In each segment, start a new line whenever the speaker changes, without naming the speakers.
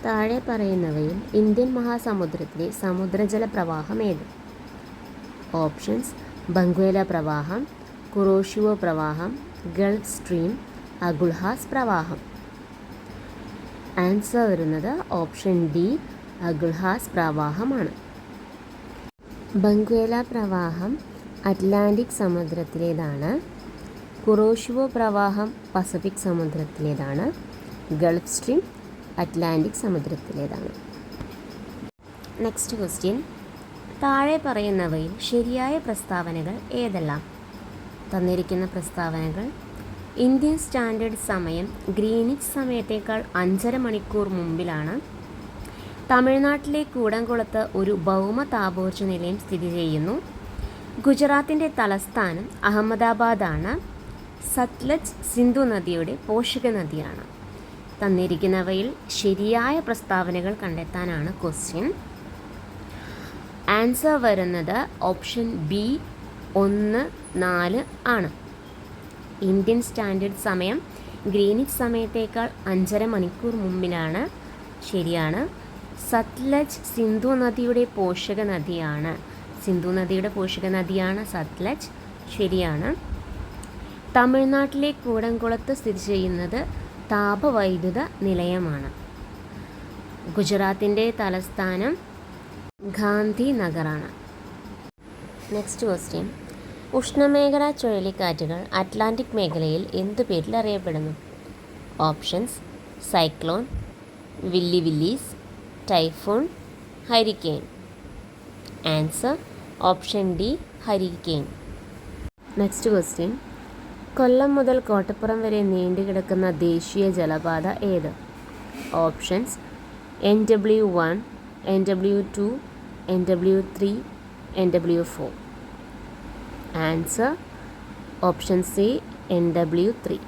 താഴെ പറയുന്നവയിൽ ഇന്ത്യൻ മഹാസമുദ്രത്തിലെ സമുദ്രജല പ്രവാഹം ഏത്? ഓപ്ഷൻസ്: ബംഗ്വേല പ്രവാഹം, കുറോഷിവോ പ്രവാഹം, ഗൾഫ് സ്ട്രീം, അഗുൾഹാസ് പ്രവാഹം. ആൻസർ വരുന്നത് ഓപ്ഷൻ ഡി, അഗുൾഹാസ് പ്രവാഹമാണ്. ബംഗ്വേല പ്രവാഹം അറ്റ്ലാന്റിക് സമുദ്രത്തിലേതാണ്. കുറോഷിവോ പ്രവാഹം പസഫിക് സമുദ്രത്തിലേതാണ്. ഗൾഫ് സ്ട്രീം അറ്റ്ലാന്റിക് സമുദ്രത്തിലേതാണ്. നെക്സ്റ്റ് ക്വസ്റ്റ്യൻ: താഴെ പറയുന്നവയിൽ ശരിയായ പ്രസ്താവനകൾ ഏതെല്ലാം? തന്നിരിക്കുന്ന പ്രസ്താവനകൾ: ഇന്ത്യൻ സ്റ്റാൻഡേർഡ് സമയം ഗ്രീനിച്ച് സമയത്തേക്കാൾ 5.5 മണിക്കൂർ മുമ്പിലാണ്. തമിഴ്നാട്ടിലെ കൂടംകുളത്ത് ഒരു ഭൗമ താപോർജ്ജ നിലയം സ്ഥിതി ചെയ്യുന്നു. ഗുജറാത്തിൻ്റെ തലസ്ഥാനം അഹമ്മദാബാദാണ്. സത്ലജ് സിന്ധു നദിയുടെ പോഷക നദിയാണ്. തന്നിരിക്കുന്നവയിൽ ശരിയായ പ്രസ്താവനകൾ കണ്ടെത്താനാണ് ക്വസ്റ്റ്യൻ. ആൻസർ വരുന്നത് ഓപ്ഷൻ ബി 1, 4 ആണ്. ഇന്ത്യൻ സ്റ്റാൻഡേർഡ് സമയം ഗ്രീനിച്ച് സമയത്തേക്കാൾ 5.5 മണിക്കൂർ മുമ്പിലാണ്. ശരിയാണ്. സത്ലജ് സിന്ധു നദിയുടെ പോഷക നദിയാണ്. സിന്ധു നദിയുടെ പോഷക നദിയാണ് സത്ലജ്. ശരിയാണ്. തമിഴ്നാട്ടിലെ കൂടംകുളത്ത് സ്ഥിതി ചെയ്യുന്നത് താപവൈദ്യുത നിലയമാണ്. ഗുജറാത്തിൻ്റെ തലസ്ഥാനം ഗാന്ധി നഗറാണ്. നെക്സ്റ്റ് ക്വസ്റ്റ്യൻ: ഉഷ്ണമേഖലാ ചുഴലിക്കാറ്റുകൾ അറ്റ്ലാന്റിക് മേഖലയിൽ എന്തു പേരിൽ അറിയപ്പെടുന്നു? Options: cyclone, willy willies, typhoon, hurricane. Answer option D, hurricane. Next question: Kollam മുതൽ കോട്ടപ്പുറം വരെ നീണ്ടുകിടക്കുന്ന ദേശീയ ജലപാത ഏത്? Options: NW1, NW2, NW3, NW4. Answer option C, NW3.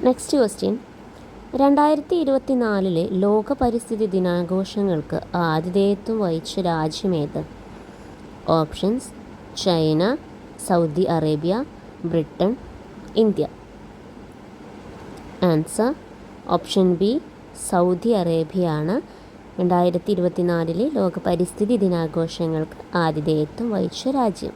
Next question: 2024 ലോക പരിസ്ഥിതി ദിനാഘോഷങ്ങൾക്ക് ആതിഥേയത്വം വഹിച്ച രാജ്യമേത്? Options: China, Saudi Arabia, Britain, India. Answer option B, Saudi അറേബ്യയാണ് 2024 ലോക പരിസ്ഥിതി ദിനാഘോഷങ്ങൾക്ക് ആതിഥേയത്വം വഹിച്ച രാജ്യം.